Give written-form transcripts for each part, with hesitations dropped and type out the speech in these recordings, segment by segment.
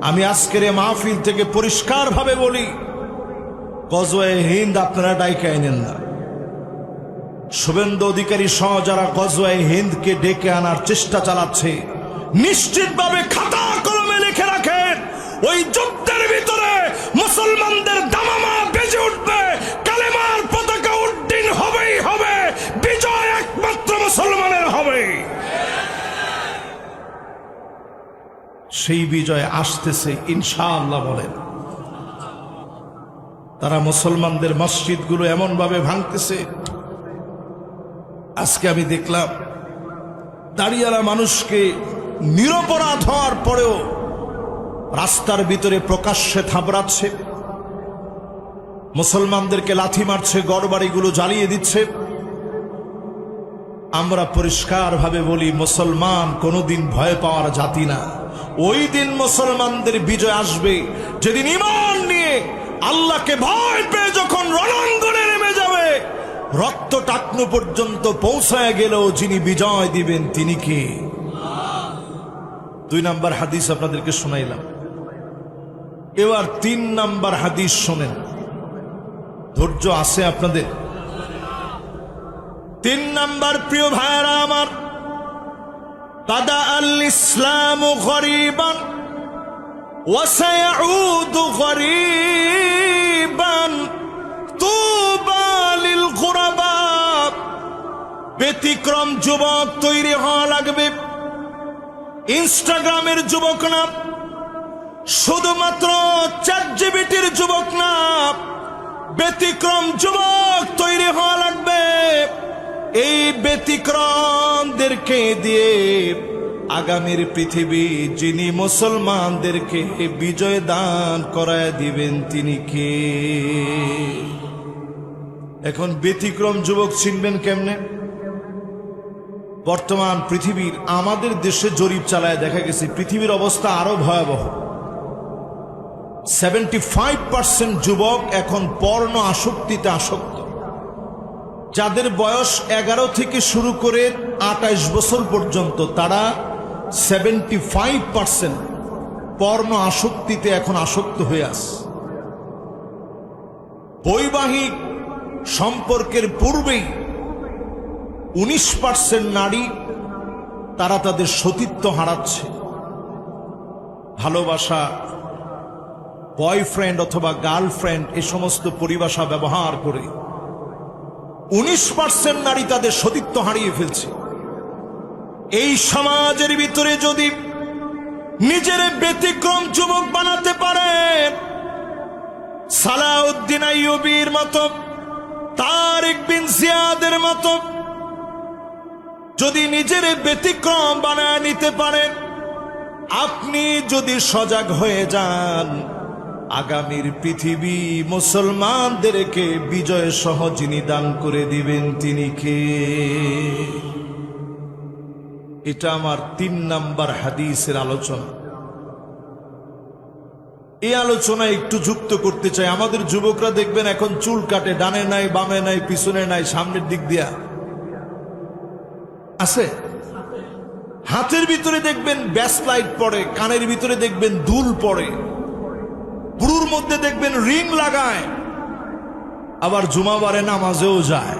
আমি আজকের এই মাহফিল থেকে পরিষ্কার ভাবে বলি, গজওয়ে হিন্দ আপনারা ডাইকে আইনেন না। শুভেন্দু অধিকারী সহ যারা গজওয়ে হিন্দকে ডেকে আনার চেষ্টা চালাচ্ছে, নিশ্চিতভাবে খাতা কলমে লিখে রাখেন, ওই যুদ্ধের ভিতরে মুসলমানদের দামামা বেজে উঠবে, কালেমার পতাকা উড্ডীন হবেই হবে, বিজয় একমাত্র মুসলমানের হবে। সেই বিজয় আসতেছে ইনশাআল্লাহ বলেন। তারা মুসলমানদের মসজিদগুলো এমন ভাবে ভাঙতেছে, আজকে আমি দেখলাম দাঁড়িয়ালা মানুষকে নিরপরাধ হওয়ার পরেও রাস্তার ভিতরে প্রকাশ্যে থাবড়াচ্ছে, মুসলমানদেরকে লাথি মারছে, গড়বাড়িগুলো জ্বালিয়ে দিচ্ছে। আমরা পরিষ্কার ভাবে বলি, মুসলমান কোনোদিন ভয় পাওয়ার জাতি না। ওই দিন মুসলমানদের বিজয় আসবে যেদিন ঈমান নিয়ে আল্লাহকে ভয় পেয়ে যখন রণাঙ্গনে নেমে যাবে, রক্ত টাকনু পর্যন্ত পৌঁছায় গেলেও যিনি বিজয় দিবেন তিনি কে? 2 নম্বর হাদিস আপনাদেরকে শোনাইলাম। এবার 3 নম্বর হাদিস শোনেন, ধৈর্য আছে আপনাদের? 3 নম্বর, প্রিয় ভাইরা আমার, বাদা আল ইসলামু গরীবান ওয়া সায়াউদু গরীবান তুবা লিল গুরাবা। ব্যতিক্রম যুবক তৈরি হওয়া লাগবে। ইনস্টাগ্রামের যুবক না, শুধুমাত্র চ্যাটজিপিটির যুবক না, ব্যতিক্রম যুবক তৈরি হওয়া লাগবে। এই ব্যতিক্রমদেরকে দিয়ে আগামীর পৃথিবী যিনি মুসলমানদেরকে বিজয় দান করায় দিবেন তিনি কে? এখন ব্যতিক্রম যুবক চিনবেন কেমনে? বর্তমান পৃথিবীর, আমাদের দেশে জরিপ চালায় দেখা গেছে পৃথিবীর অবস্থা আরো ভয়াবহ। 75% যুবক এখন পর্ণ আসক্তিতে আসক্ত। যাদের বয়স 11 থেকে শুরু করে 28 বছর পর্যন্ত, তারা 75% পর্ণ আসক্তিতে এখন আসক্ত হয়ে আছে। বৈবাহিক সম্পর্কের পূর্বেই 19% নারী তারা তাদের সতীত্ব হারাচ্ছে। ভালোবাসা, বয়ফ্রেন্ড অথবা গার্লফ্রেন্ড, এ সমস্ত পরিভাষা ব্যবহার করে 19% নারী তাদের সতীত্ব হারিয়ে ফেলছে। এই সমাজের ভিতরে যদি নিজের ব্যতিক্রম যুবক বানাতে পারেন, সালাউদ্দিন আইয়ুবীর মতো, তারিক বিন জিয়াদের মতো যদি নিজের ব্যতিক্রম বানায় নিতে পারেন, আপনি যদি সজাগ হয়ে যান, আগামীর পৃথিবী মুসলমানদেরকে বিজয় সহ যিনি দান করে দিবেন তিনি কে? এটা আমার 3 নম্বর হাদিসের আলোচনা। এই আলোচনা একটু যুক্ত করতে চাই। আমাদের যুবকরা দেখবেন এখন চুল কাটে, ডানে নাই, বামে নাই, পিছনে নাই, সামনের দিক দিয়া আছে। হাতের ভিতরে দেখবেন ব্যাসলাইট পড়ে, কানের ভিতরে দেখবেন দুল পড়ে, পুরুর মধ্যে দেখবেন রিং লাগায়, আবার জুমাবারে নামাজেও যায়।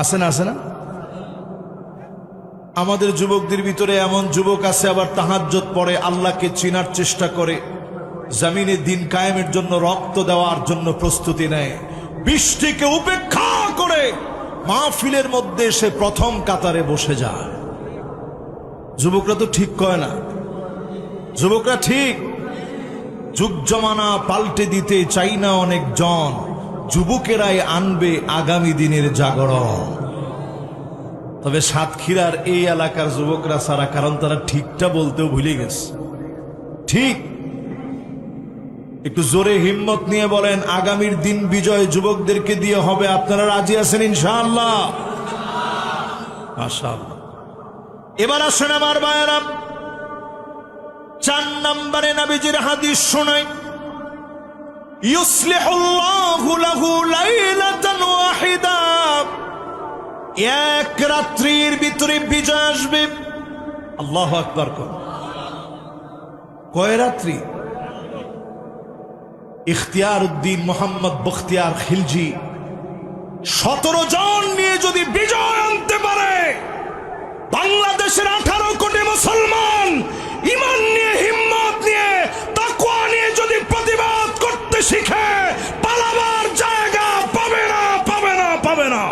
আছে না? আছে না? আমাদের যুবকদের ভিতরে এমন যুবক আছে আবার তাহাজ্জুদ পড়ে, আল্লাহকে চিনার চেষ্টা করে, জমিনে দিন কায়েমের জন্য রক্ত দেওয়ার জন্য প্রস্তুতি নেয়, বৃষ্টিকে উপেক্ষা করে মাহফিলের মধ্যে সে প্রথম কাতারে বসে যায়। যুবকরা তো ঠিক কয় না, যুবকরা ঠিক। যুগ জমানা পাল্টে দিতে চাই না অনেক জন, যুবকেরাই আনবে আগামী দিনের জাগরণ। তবে সাতক্ষীরার এই এলাকার যুবকরা ছাড়া, কারণ তারা ঠিকটা বলতেও ভুলে গেছে। ঠিক, একটু জোরে হিম্মত নিয়ে বলেন, আগামীর দিন বিজয় যুবকদেরকে দিয়ে হবে। আপনারা রাজি আছেন ইনশাআল্লাহ? মাশাআল্লাহ। এবার আসেন আমার ভাইয়েরা, 4 নম্বরে নবীজির হাদিস শোনাই, ইউসলিহুল্লাহু লাহু লাইলাতান ওয়াহিদা। এক রাত্রির ভিতরে বিজয় আসবে। আল্লাহু আকবার। কয় রাত্রি? ইখতিয়ার উদ্দিন মোহাম্মদ বখতিয়ার খিলজি 17 জন নিয়ে যদি বিজয় আনতে পারে, বাংলাদেশের 18 কোটি মুসলমান ঈমান নিয়ে, হিম্মত নিয়ে, তাকওয়া নিয়ে যদি প্রতিবাদ করতে শিখে, পালাবার জায়গা পাবে না, পাবে না, পাবে না।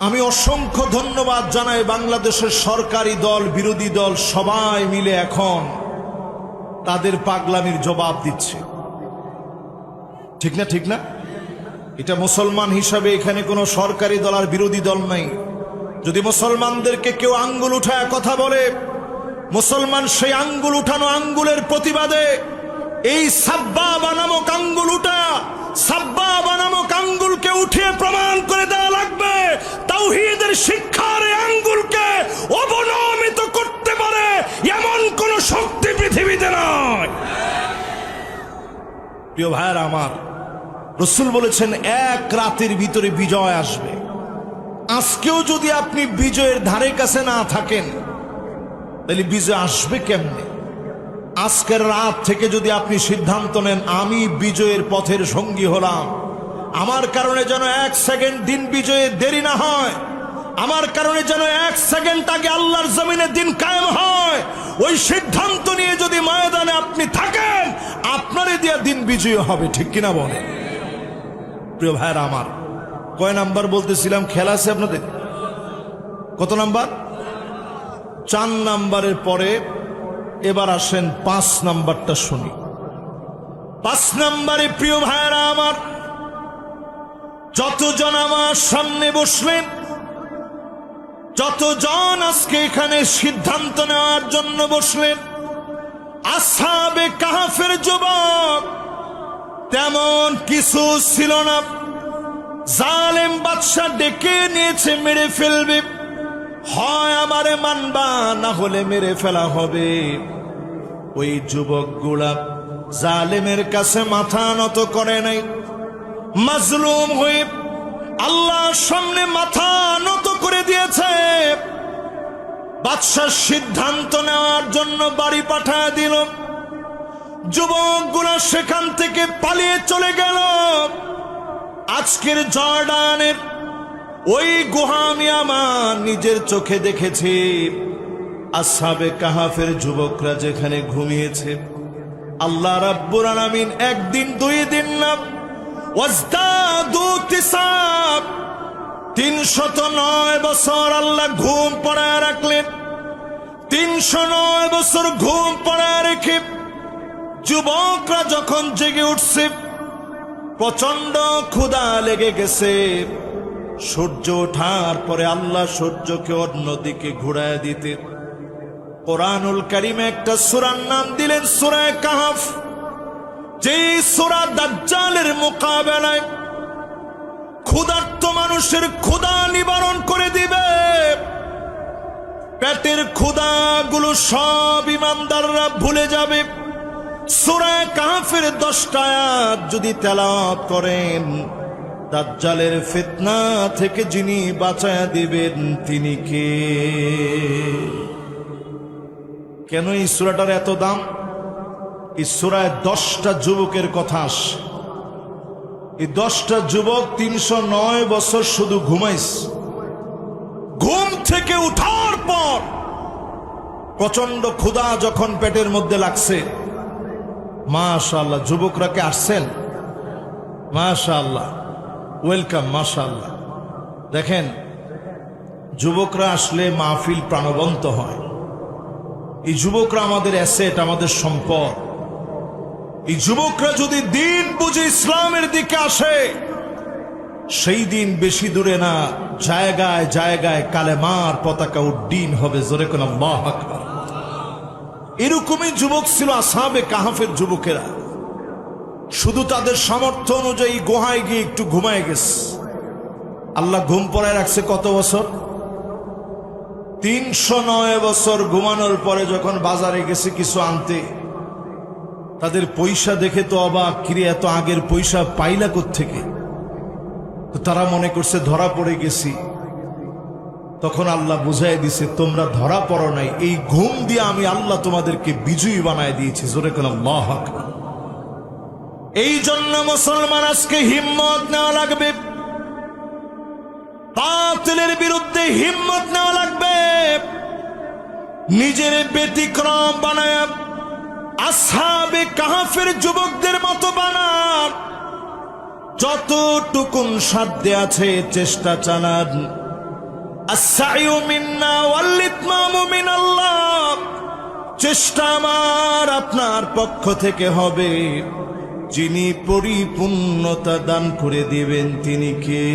আমি অসংখ্য ধন্যবাদ জানাই বাংলাদেশের সরকারি দল, বিরোধী দল সবাই মিলে এখন তাদের পাগলামির জবাব দিচ্ছে। ঠিক না? ঠিক না? এটা মুসলমান হিসাবে এখানে কোনো সরকারি দল আর বিরোধী দল নাই। যদি মুসলমানদেরকে কেউ আঙ্গুল উঠায় কথা বলে, মুসলমান সেই আঙ্গুল উঠানো আঙ্গুলের প্রতিবাদে এই সাব্বাবা নামক আঙ্গুল উঠা, সাব্বাবা নামক আঙ্গুলকে উঠিয়ে প্রমাণ করে দেওয়া লাগবে তাওহীদের শিক্ষার এই আঙ্গুলকে অবনমিত করতে পারে এমন কোন শক্তি পৃথিবীতে নয়। প্রিয় ভাইরা আমার, রাসূল বলেছেন 1 রাতের ভিতরে বিজয় আসবে। আজকেও যদি আপনি বিজয়ের ধারে কাছে না থাকেন, তাহলে বিজয় আসবে কেমনে? আজকের রাত থেকে যদি আপনি সিদ্ধান্ত নেন আমি বিজয়ের পথের সঙ্গী হলাম, আমার কারণে যেন 1 সেকেন্ড দিন বিজয়ে দেরি না হয়, আমার কারণে যেন 1 সেকেন্ড আগে আল্লাহর জমিনে দিন কায়েম হয়, ওই সিদ্ধান্ত নিয়ে যদি ময়দানে আপনি থাকেন, আপনারই দিয়া দিন বিজয় হবে। ঠিক কিনা বলেন? প্রিয় ভাইরা আমার, কয় নাম্বার বলতেছিলাম? খেলা আছে আপনাদের? কত নাম্বার? 4 নাম্বারের পরে এবার আসেন 5 নাম্বারটা শুনি। 5 নাম্বারে প্রিয় ভাইরা আমার, যতজন আমার সামনে বসলেন, যতজন আজকে এখানে সিদ্ধান্ত নেওয়ার জন্য বসলেন, আসহাবে কাহফের যুবক তেমন কিছু ছিল না। জালেম বাদশা ডেকে নিয়েছে, মেরে ফেলবে, হয় আমারে মানবা না হলে মেরে ফেলা হবে। ওই যুবকগুলা জালেমের কাছে মাথা নত করে নাই, মাজলুম হয়ে আল্লাহর সামনে মাথা নত করে দিয়েছে। বাদশার সিদ্ধান্ত নেওয়ার জন্য বাড়ি পাঠায় দিল। যুবকগুলা সেখান থেকে পালিয়ে চলে গেল। আজকের জর্ডানের ওই গুহা আমি আমার নিজের চোখে দেখেছি। আসহাবে কাহফের যুবকরা যেখানে ঘুমিয়েছে, আল্লাহ রাব্বুল আলামিন 1 দিন 2 দিন না, ওয়াজদাদু তিসাব 309 বছর আল্লাহ ঘুম পড়ায় রাখলেন। 309 বছর ঘুম পড়ায় রেখে যুবকরা যখন জেগে উঠছে, প্রচন্ড ক্ষুধা লেগে গেছে। সূর্য ওঠার পরে আল্লাহ সূর্যকে অন্যদিকে ঘুরায় দিতে কোরআনুল কারীমে একটা সূরার নাম দিলেন সূরা কাহফ, যেই সূরা দাজ্জালের মোকাবেলায় ক্ষুধার্ত মানুষের ক্ষুধা নিবারণ করে দিবে। পেটের ক্ষুধাগুলো সব ইমানদাররা ভুলে যাবে। সূরা কাহফের 10টা আয়াত যদি তেলাওয়াত করেন, দাজ্জালের ফিতনা থেকে যিনি বাঁচায়া দিবেন তিনি কে? কেন এই সূরাটার এত দাম? এই সূরায় 10টা যুবকের কথা আসে। এই 10টা যুবক 309 বছর শুধু ঘুমাইছে। ঘুম থেকে উঠার পর প্রচন্ড ক্ষুধা যখন পেটের মধ্যে লাগছে, মাশাআল্লাহ, যুবকরা কে আসছেন? মাশাআল্লাহ, ওয়েলকাম, মাশাআল্লাহ। দেখেন, যুবকরা আসলে মাহফিল প্রাণবন্ত হয়। এই যুবকরা আমাদের অ্যাসেট, আমাদের সম্পদ। এই যুবকরা যদি দিন বুঝে ইসলামের দিকে আসে, সেই দিন বেশি দূরে না, জায়গায় জায়গায় কালেমার পতাকা উড্ডীন হবে। জোরে কোন আল্লাহু আকবার। এরকমই যুবক ছিল আসহাবে কাহফের যুবকেরা। শুধু তাদের সামর্থ্য অনুযায়ী গুহায় গিয়ে একটু ঘুমায় গেছে। আল্লাহ ঘুম পড়ায় রাখছে কত বছর? 309 বছর ঘুমানোর পরে যখন বাজারে গেছে কিছু আনতে, তাদের পয়সা দেখে তো অবাক, কিরে এত আগের পয়সা পাইলা কোত্থেকে? তো তারা মনে করছে ধরা পড়ে গেছি। তখন আল্লাহ বুঝাই দিছে, তোমরা ধরা পড়ো নাই, এই ঘুম দিয়ে আমি আল্লাহ তোমাদেরকে বিজয়ী বানায় দিয়েছি। জোরে কোন আল্লাহু আকবার। এই জন্য মুসলমান আজকে হিম্মত নেওয়া লাগবে, বাতিলের বিরুদ্ধে হিম্মত নেওয়া লাগবে, নিজের ব্যতিক্রম বানায় আসহাবে কাহফের যুবকদের মতো বানান। যতটুকুন সাধ্যে আছে চেষ্টা চালান। আস-সাইয়ু মিন্না ওয়াল ইতমামু মিনাল্লাহ, চেষ্টা আমার আপনার পক্ষ থেকে হবে, যিনি পরিপূর্ণতা দান করে দিবেন তিনি কে?